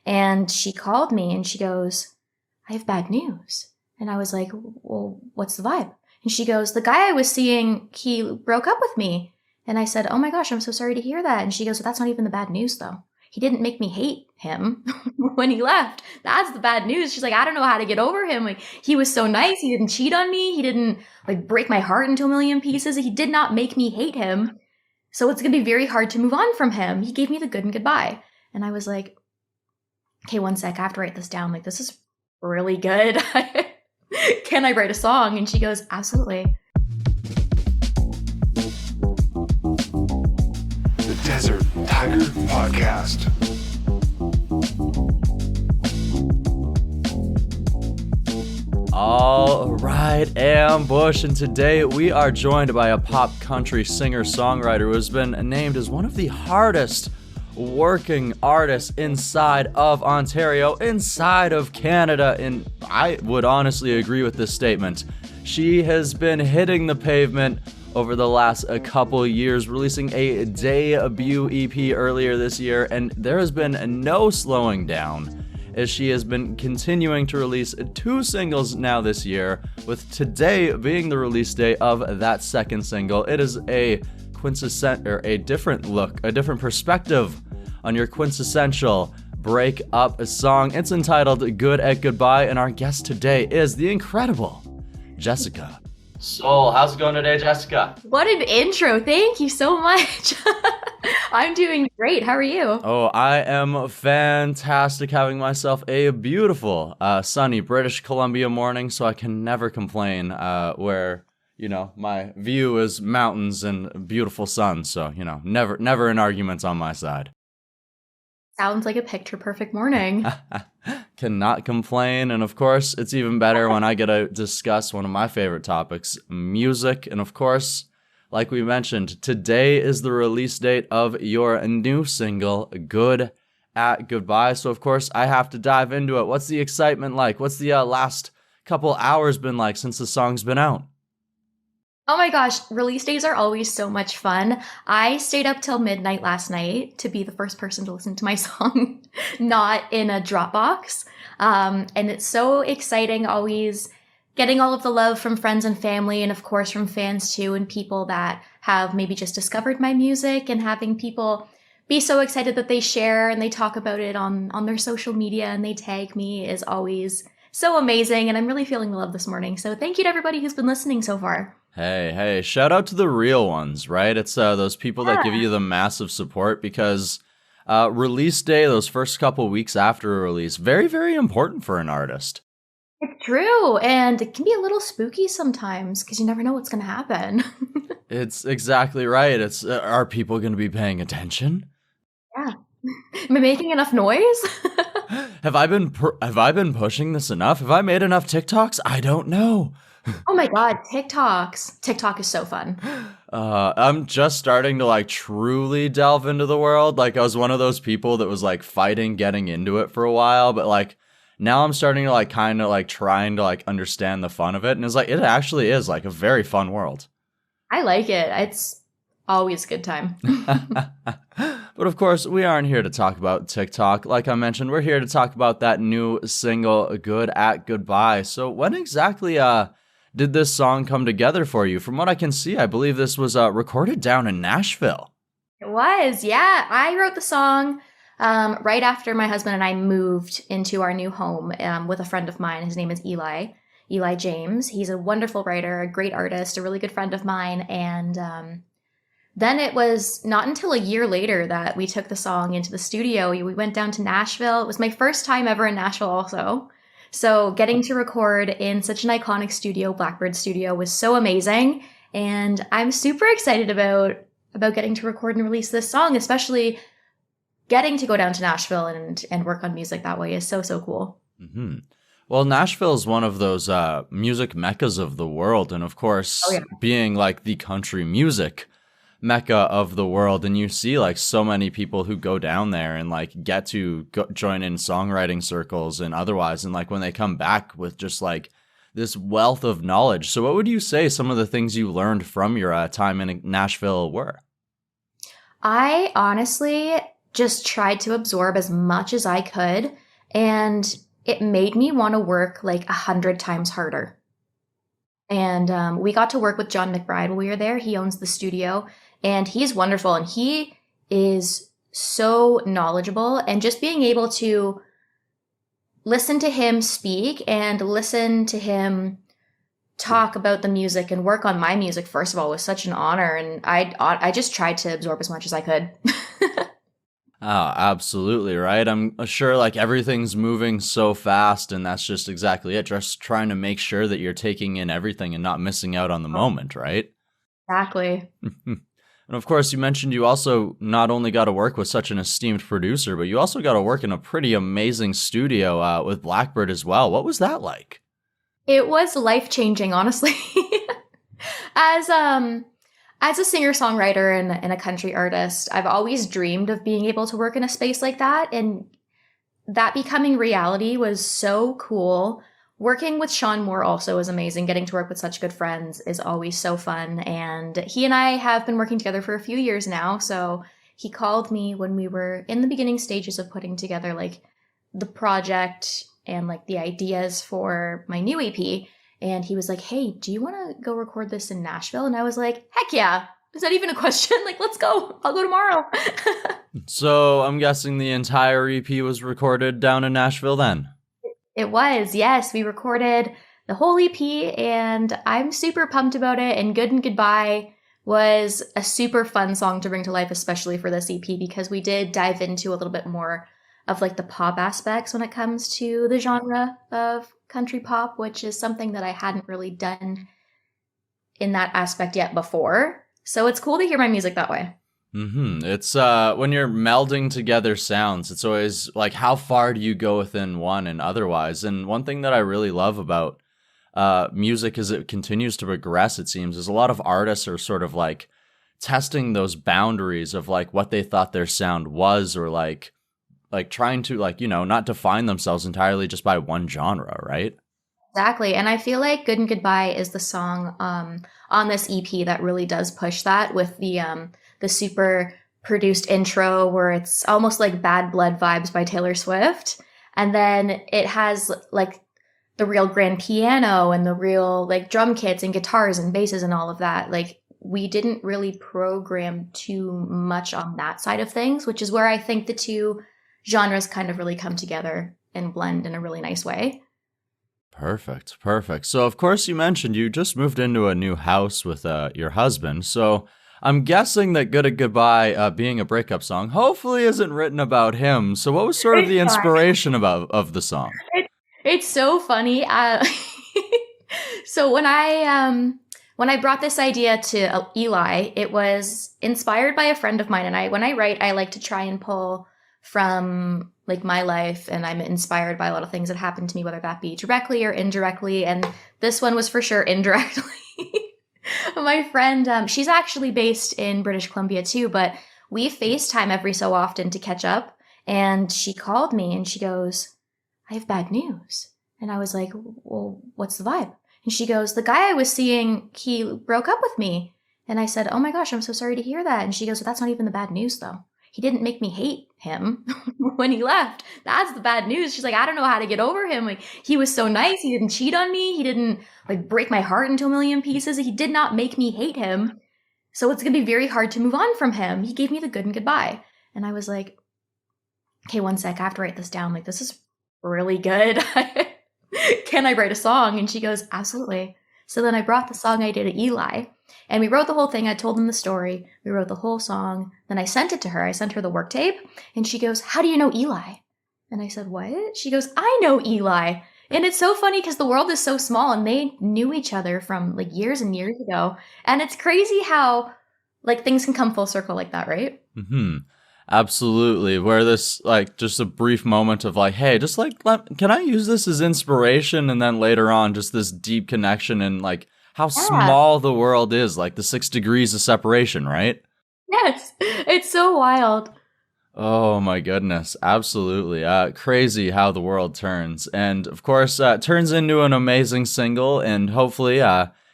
And she called me and she goes, I have bad news. And I was like, well, what's the vibe? And she goes, the guy I was seeing, he broke up with me. And I said, oh my gosh, I'm so sorry to hear that. And she goes, well, that's not even the bad news though. He didn't make me hate him when he left. That's the bad news. She's like, I don't know how to get over him. Like, he was so nice. He didn't cheat on me. He didn't like break my heart into a million pieces. He did not make me hate him. So it's going to be very hard to move on from him. He gave me the good and goodbye. And I was like, okay, one sec. I have to write this down. Like, this is really good. Can I write a song? And she goes, absolutely. The Desert Tiger Podcast. All right, Ambush, and today we are joined by a pop country singer-songwriter who has been named as one of the hardest working artists inside of Ontario, inside of Canada, and I would honestly agree with this statement. She has been hitting the pavement over the last couple years, releasing a debut EP earlier this year, and there has been no slowing down as she has been continuing to release 2 singles now this year, with today being the release date of that second single. It is a a different look, a different perspective on your quintessential break-up song. It's entitled Good at Goodbye, and our guest today is the incredible Jessica Soul. How's it going today, Jessica? What an intro. Thank you so much. I'm doing great. How are you? Oh, I am fantastic, having myself a beautiful, sunny British Columbia morning, so I can never complain, where, you know, my view is mountains and beautiful sun, so, you know, never an argument on my side. Sounds like a picture-perfect morning. Cannot complain, and of course, it's even better when I get to discuss one of my favorite topics, music. And of course, like we mentioned, today is the release date of your new single, Good at Goodbye. So of course, I have to dive into it. What's the excitement like? What's the last couple hours been like since the song's been out? Oh my gosh, release days are always so much fun. I stayed up till midnight last night to be the first person to listen to my song, not in a Dropbox. And it's so exciting, always getting all of the love from friends and family, and of course from fans too, and people that have maybe just discovered my music, and having people be so excited that they share and they talk about it on their social media and they tag me is always so amazing. And I'm really feeling the love this morning. So thank you to everybody who's been listening so far. Hey, shout out to the real ones, right? It's those people that give you the massive support, because release day, those first couple weeks after a release, very, very important for an artist. It's true, and it can be a little spooky sometimes because you never know what's going to happen. It's exactly right. It's are people going to be paying attention? Yeah. Am I making enough noise? Have I been pushing this enough? Have I made enough TikToks? I don't know. Oh my god, TikTok is so fun. I'm just starting to like truly delve into the world. Like, I was one of those people that was like fighting getting into it for a while, but like now I'm starting to like kind of like trying to like understand the fun of it, and it's like it actually is like a very fun world. I like it. It's always a good time. But of course, we aren't here to talk about TikTok. Like I mentioned, we're here to talk about that new single, Good at Goodbye. So when exactly did this song come together for you? From what I can see, I believe this was recorded down in Nashville. It was, yeah. I wrote the song right after my husband and I moved into our new home with a friend of mine. His name is Eli James. He's a wonderful writer, a great artist, a really good friend of mine. And then it was not until a year later that we took the song into the studio. We went down to Nashville. It was my first time ever in Nashville also. So getting to record in such an iconic studio, Blackbird Studio, was so amazing. And I'm super excited about getting to record and release this song, especially getting to go down to Nashville and work on music that way is so, so cool. Mm-hmm. Well, Nashville is one of those music meccas of the world. And of course, being like the country music mecca of the world, and you see like so many people who go down there and like get to join in songwriting circles and otherwise, and like when they come back with just like this wealth of knowledge. So what would you say some of the things you learned from your time in Nashville were? I honestly just tried to absorb as much as I could. And it made me want to work like 100 times harder. And we got to work with John McBride while we were there. He owns the studio and he's wonderful. And he is so knowledgeable, and just being able to listen to him speak and listen to him talk about the music and work on my music, first of all, was such an honor. And I just tried to absorb as much as I could. Oh, absolutely, right? I'm sure like everything's moving so fast, and that's just exactly it. Just trying to make sure that you're taking in everything and not missing out on the moment, right? Exactly. And of course, you mentioned you also not only got to work with such an esteemed producer, but you also got to work in a pretty amazing studio with Blackbird as well. What was that like? It was life-changing, honestly. As a singer-songwriter and a country artist, I've always dreamed of being able to work in a space like that, and that becoming reality was so cool. Working with Shawn Moore also was amazing. Getting to work with such good friends is always so fun, and he and I have been working together for a few years now, so he called me when we were in the beginning stages of putting together like the project and like the ideas for my new EP. And he was like, hey, do you want to go record this in Nashville? And I was like, heck yeah. Is that even a question? Like, let's go. I'll go tomorrow. So I'm guessing the entire EP was recorded down in Nashville then? It was, yes. We recorded the whole EP and I'm super pumped about it. And Good and Goodbye was a super fun song to bring to life, especially for this EP, because we did dive into a little bit more of like the pop aspects when it comes to the genre of country pop, which is something that I hadn't really done in that aspect yet before. So it's cool to hear my music that way. Mm-hmm. It's when you're melding together sounds, it's always like, how far do you go within one and otherwise? And one thing that I really love about music as it continues to progress, it seems, is a lot of artists are sort of like testing those boundaries of like what they thought their sound was, or like trying to like, you know, not define themselves entirely just by one genre, right? Exactly. And I feel like Good and Goodbye is the song on this EP that really does push that, with the super produced intro where it's almost like Bad Blood vibes by Taylor Swift. And then it has like the real grand piano and the real like drum kits and guitars and basses and all of that. Like, we didn't really program too much on that side of things, which is where I think the two genres kind of really come together and blend in a really nice way. Perfect. So, of course, you mentioned you just moved into a new house with your husband. So I'm guessing that Good and Goodbye, being a breakup song, hopefully isn't written about him. So what was sort of the inspiration of the song? It's so funny. So when I brought this idea to Eli, it was inspired by a friend of mine. And when I write, I like to try and pull from like my life, and I'm inspired by a lot of things that happened to me, whether that be directly or indirectly. And this one was for sure indirectly. My friend, she's actually based in British Columbia too, but we FaceTime every so often to catch up. And she called me and she goes, I have bad news. And I was like, well, what's the vibe? And she goes, the guy I was seeing, he broke up with me. And I said, oh my gosh, I'm so sorry to hear that. And she goes, well, that's not even the bad news though. He didn't make me hate him when he left. That's the bad news. She's like, I don't know how to get over him. Like, he was so nice. He didn't cheat on me. He didn't like break my heart into a million pieces. He did not make me hate him. So it's going to be very hard to move on from him. He gave me the good and goodbye. And I was like, okay, one sec. I have to write this down. Like, this is really good. Can I write a song? And she goes, absolutely. So then I brought the song I did to Eli, and we wrote the whole thing. I told him the story. We wrote the whole song. Then I sent it to her. I sent her the work tape, and she goes, how do you know Eli? And I said, what? She goes, I know Eli. And it's so funny because the world is so small, and they knew each other from like years and years ago. And it's crazy how like things can come full circle like that, right? Mm-hmm. Absolutely. Where this, like, just a brief moment of like, hey, just like, can I use this as inspiration? And then later on, just this deep connection and like how small the world is, like the 6 degrees of separation, right? Yes. It's so wild. Oh my goodness. Absolutely. Crazy how the world turns. And of course, it turns into an amazing single, and hopefully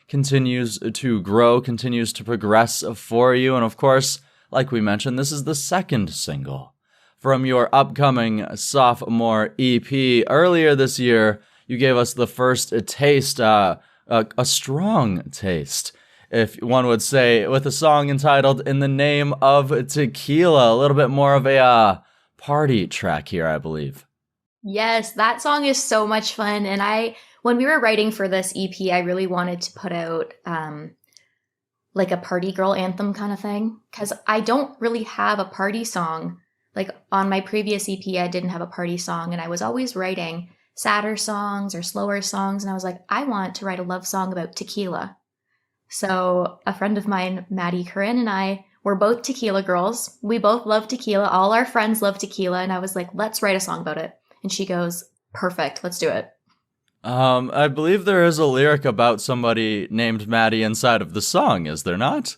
continues to grow, continues to progress for you. And of course, like we mentioned, this is the second single from your upcoming sophomore EP. Earlier this year, you gave us the first taste, a strong taste, if one would say, with a song entitled In the Name of Tequila. A little bit more of a party track here, I believe. Yes, that song is so much fun. And when we were writing for this EP, I really wanted to put out like a party girl anthem kind of thing, because I don't really have a party song. Like on my previous EP, I didn't have a party song, and I was always writing sadder songs or slower songs. And I was like, I want to write a love song about tequila. So a friend of mine, Maddie Corinne, and I were both tequila girls. We both love tequila. All our friends love tequila. And I was like, let's write a song about it. And she goes, perfect, let's do it. I believe there is a lyric about somebody named Maddie inside of the song, is there not?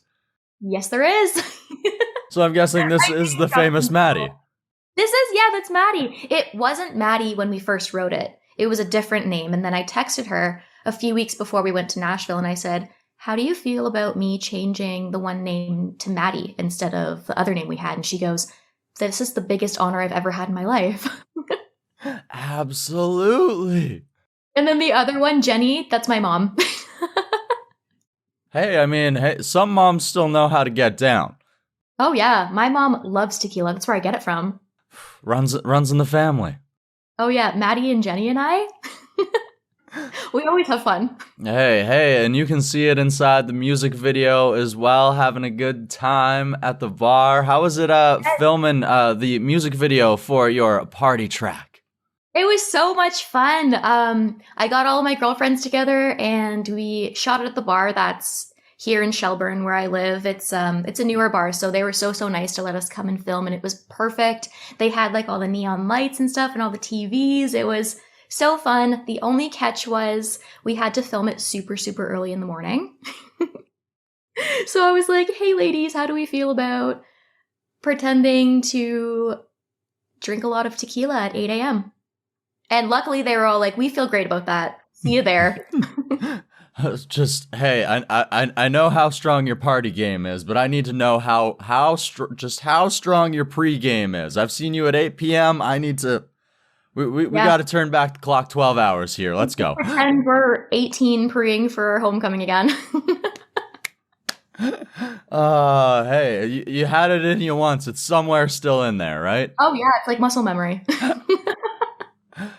Yes, there is. So I'm guessing this is the famous Maddie. That's Maddie. It wasn't Maddie when we first wrote it. It was a different name. And then I texted her a few weeks before we went to Nashville, and I said, how do you feel about me changing the one name to Maddie instead of the other name we had? And she goes, this is the biggest honor I've ever had in my life. Absolutely. And then the other one, Jenny, that's my mom. Hey, some moms still know how to get down. Oh yeah, my mom loves tequila. That's where I get it from. Runs in the family. Oh yeah, Maddie and Jenny and I, we always have fun. Hey, and you can see it inside the music video as well, having a good time at the bar. How was it filming the music video for your party track? It was so much fun. I got all of my girlfriends together and we shot it at the bar that's here in Shelburne where I live. It's a newer bar, so they were so nice to let us come and film, and it was perfect. They had like all the neon lights and stuff and all the TVs. It was so fun. The only catch was we had to film it super early in the morning. So I was like, hey ladies, how do we feel about pretending to drink a lot of tequila at 8 a.m.? And luckily they were all like, we feel great about that. See you there. Just, hey, I know how strong your party game is, but I need to know how strong your pre-game is. I've seen you at 8 p.m. I need to... We got to turn back the clock 12 hours here. Let's go. Pretend we're 18 preing for homecoming again. Hey, you had it in you once. It's somewhere still in there, right? Oh yeah, it's like muscle memory.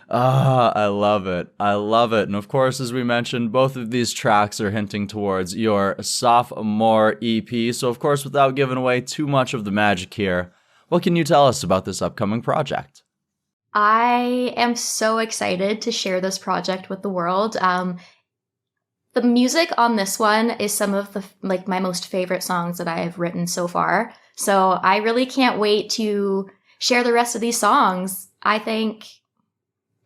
I love it. And of course, as we mentioned, both of these tracks are hinting towards your sophomore EP. So of course, without giving away too much of the magic here, what can you tell us about this upcoming project? I am so excited to share this project with the world. The music on this one is some of the my most favorite songs that I have written so far. So I really can't wait to share the rest of these songs. I think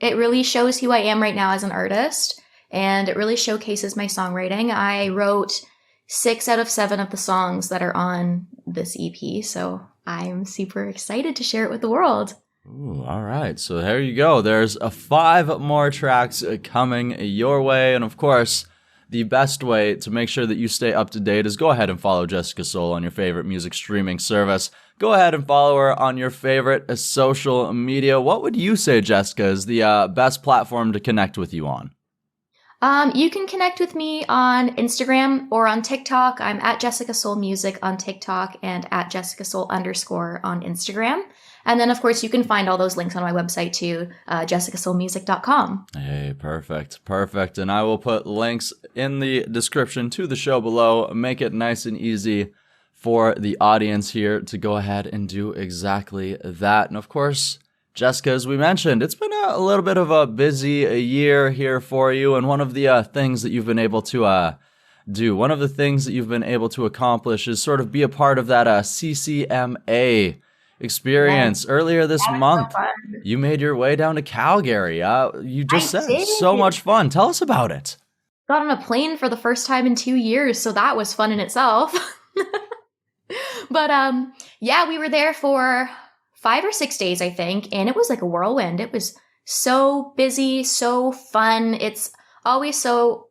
it really shows who I am right now as an artist, and it really showcases my songwriting. I wrote 6 out of 7 of the songs that are on this EP, so I'm super excited to share it with the world. Ooh, all right, so there you go. There's 5 more tracks coming your way, and of course, the best way to make sure that you stay up to date is go ahead and follow Jessica Soul on your favorite music streaming service. Go ahead and follow her on your favorite social media. What would you say, Jessica, is the best platform to connect with you on? You can connect with me on Instagram or on TikTok. I'm at Jessica Soul Music on TikTok and at Jessica Soul _ on Instagram. And then, of course, you can find all those links on my website too, jessicasoulmusic.com. Hey, perfect. And I will put links in the description to the show below. Make it nice and easy for the audience here to go ahead and do exactly that. And of course, Jessica, as we mentioned, it's been a little bit of a busy year here for you. And one of the things that you've been able to do, one of the things that you've been able to accomplish is sort of be a part of that CCMA experience. Yeah. Earlier this month, you made your way down to Calgary. You just said so much fun. Tell us about it. Got on a plane for the first time in 2 years, so that was fun in itself. But yeah, we were there for 5 or 6 days, I think, and it was like a whirlwind. It was so busy, so fun. It's always so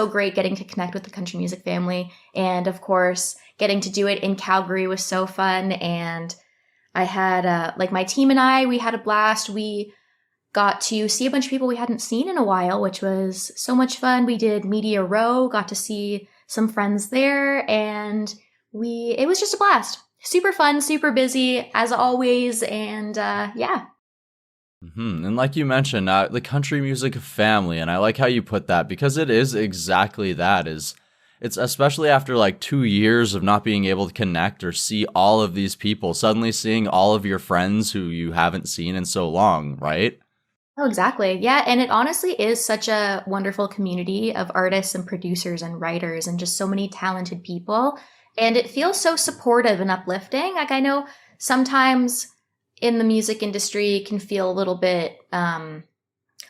great getting to connect with the country music family, and of course, getting to do it in Calgary was so fun. And I had like my team and we had a blast. We got to see a bunch of people we hadn't seen in a while, which was so much fun. We did Media Row, got to see some friends there, and it was just a blast. Super fun, super busy as always, and yeah. And like you mentioned, the country music family, and I like how you put that because it is exactly that. It's especially after like 2 years of not being able to connect or see all of these people, suddenly seeing all of your friends who you haven't seen in so long, right? Oh, exactly. Yeah. And it honestly is such a wonderful community of artists and producers and writers and just so many talented people. And it feels so supportive and uplifting. Like I know sometimes in the music industry it can feel a little bit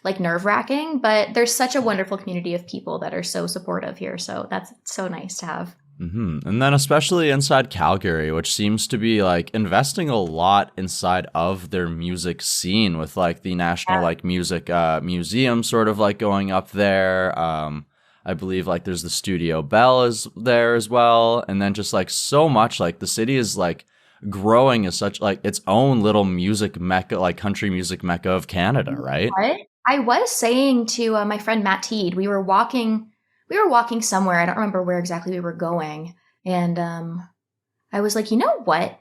like nerve-wracking, but there's such a wonderful community of people that are so supportive here. So that's so nice to have. And then especially inside Calgary, which seems to be like investing a lot inside of their music scene with like the National like Music Museum sort of like going up there. I believe like there's the Studio Bell is there as well. And then just like so much like the city is like growing as such like its own little music mecca, like country music mecca of Canada, right? What? I was saying to my friend Matt Teed, we were walking somewhere. I don't remember where exactly we were going. And I was like, you know what?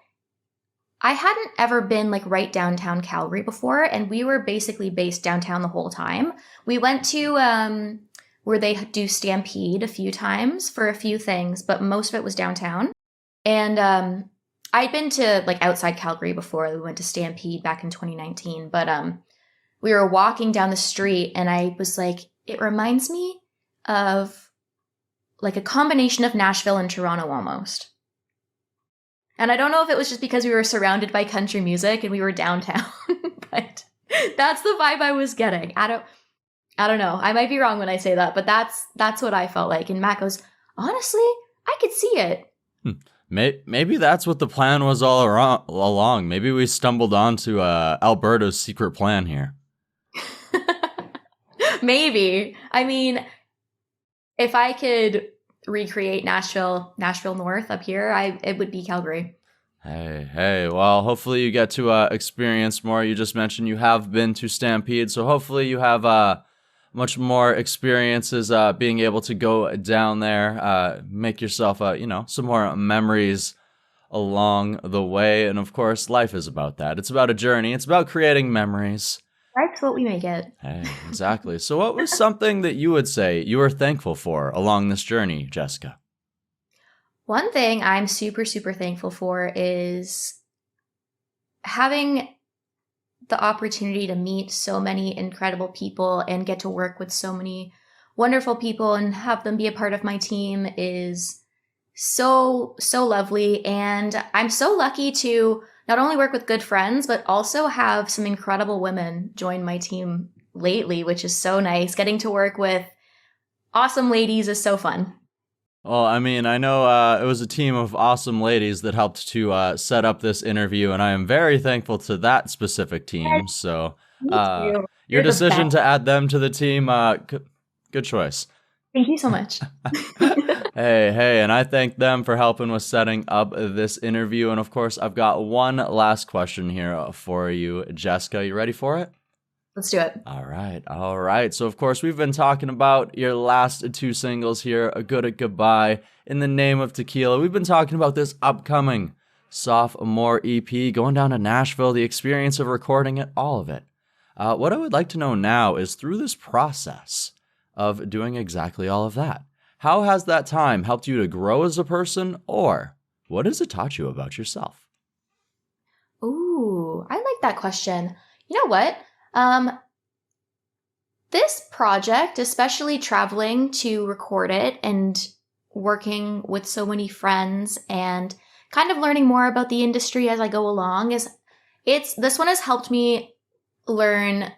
I hadn't ever been like right downtown Calgary before. And we were basically based downtown the whole time. We went to where they do Stampede a few times for a few things, but most of it was downtown. And I'd been to like outside Calgary before. We went to Stampede back in 2019. But we were walking down the street and I was like, it reminds me of like a combination of Nashville and Toronto almost. And I don't know if it was just because we were surrounded by country music and we were downtown, but that's the vibe I was getting. I don't know. I might be wrong when I say that, but that's what I felt like. And Matt goes, honestly, I could see it. Maybe that's what the plan was all along. Maybe we stumbled onto Alberta's secret plan here. Maybe. I mean, if I could recreate Nashville North up here, it would be Calgary. Hey. Well, hopefully you get to experience more. You just mentioned you have been to Stampede, so hopefully you have much more experiences being able to go down there, make yourself, some more memories along the way. And of course, life is about that. It's about a journey. It's about creating memories. That's what we make it. Hey, exactly. So what was something that you would say you were thankful for along this journey, Jessica? One thing I'm super, super thankful for is having the opportunity to meet so many incredible people and get to work with so many wonderful people and have them be a part of my team is so, so lovely. And I'm so lucky to not only work with good friends, but also have some incredible women join my team lately, which is so nice. Getting to work with awesome ladies is so fun. Well, I mean, I know it was a team of awesome ladies that helped to set up this interview, and I am very thankful to that specific team. So your decision to add them to the team, good choice. Thank you so much. Hey, and I thank them for helping with setting up this interview. And of course, I've got one last question here for you, Jessica. You ready for it? Let's do it. All right. So, of course, we've been talking about your last two singles here, A Good at Goodbye, In the Name of Tequila. We've been talking about this upcoming sophomore EP, going down to Nashville, the experience of recording it, all of it. What I would like to know now is through this process of doing exactly all of that, how has that time helped you to grow as a person, or what has it taught you about yourself? Ooh, I like that question. You know what? This project, especially traveling to record it and working with so many friends and kind of learning more about the industry as I go along, this one has helped me learn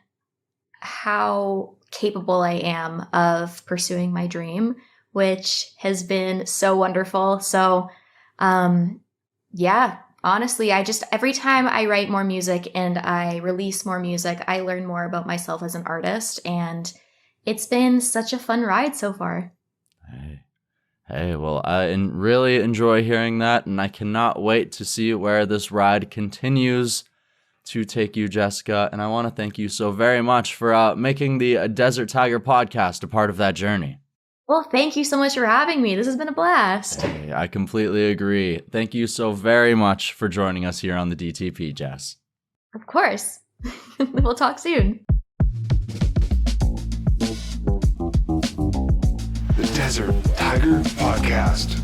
how capable I am of pursuing my dream, which has been so wonderful. So, yeah. Honestly, every time I write more music and I release more music, I learn more about myself as an artist. And it's been such a fun ride so far. Hey, well, I really enjoy hearing that, and I cannot wait to see where this ride continues to take you, Jessica. And I want to thank you so very much for making the Desert Tiger podcast a part of that journey. Well, thank you so much for having me. This has been a blast. Hey, I completely agree. Thank you so very much for joining us here on the DTP, Jess. Of course. We'll talk soon. The Desert Tiger Podcast.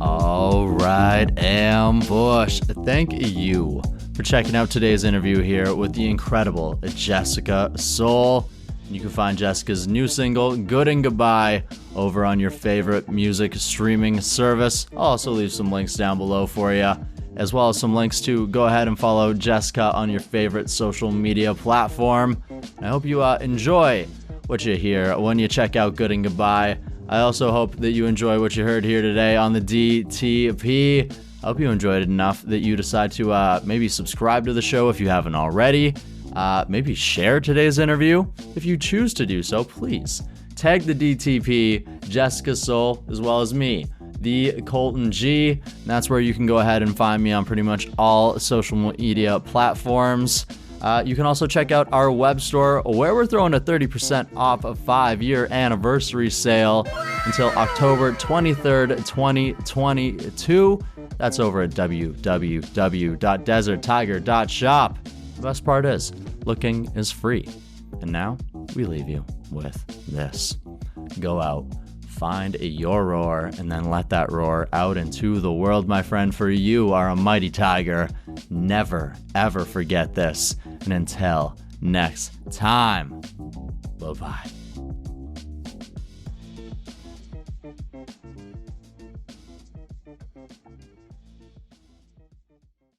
All right, Ambush. Thank you for checking out today's interview here with the incredible Jessica Soul. You can find Jessica's new single, Good and Goodbye, over on your favorite music streaming service. I'll also leave some links down below for you, as well as some links to go ahead and follow Jessica on your favorite social media platform. I hope you enjoy what you hear when you check out Good and Goodbye. I also hope that you enjoy what you heard here today on the DTP. I hope you enjoyed it enough that you decide to maybe subscribe to the show if you haven't already. Maybe share today's interview. If you choose to do so, please tag the DTP, Jessica Soul, as well as me, the Colton G. And that's where you can go ahead and find me on pretty much all social media platforms. You can also check out our web store where we're throwing a 30% off a 5-year anniversary sale until October 23rd, 2022. That's over at www.deserttiger.shop. The best part is, looking is free. And now, we leave you with this. Go out, find your roar, and then let that roar out into the world, my friend, for you are a mighty tiger. Never, ever forget this. And until next time, bye-bye.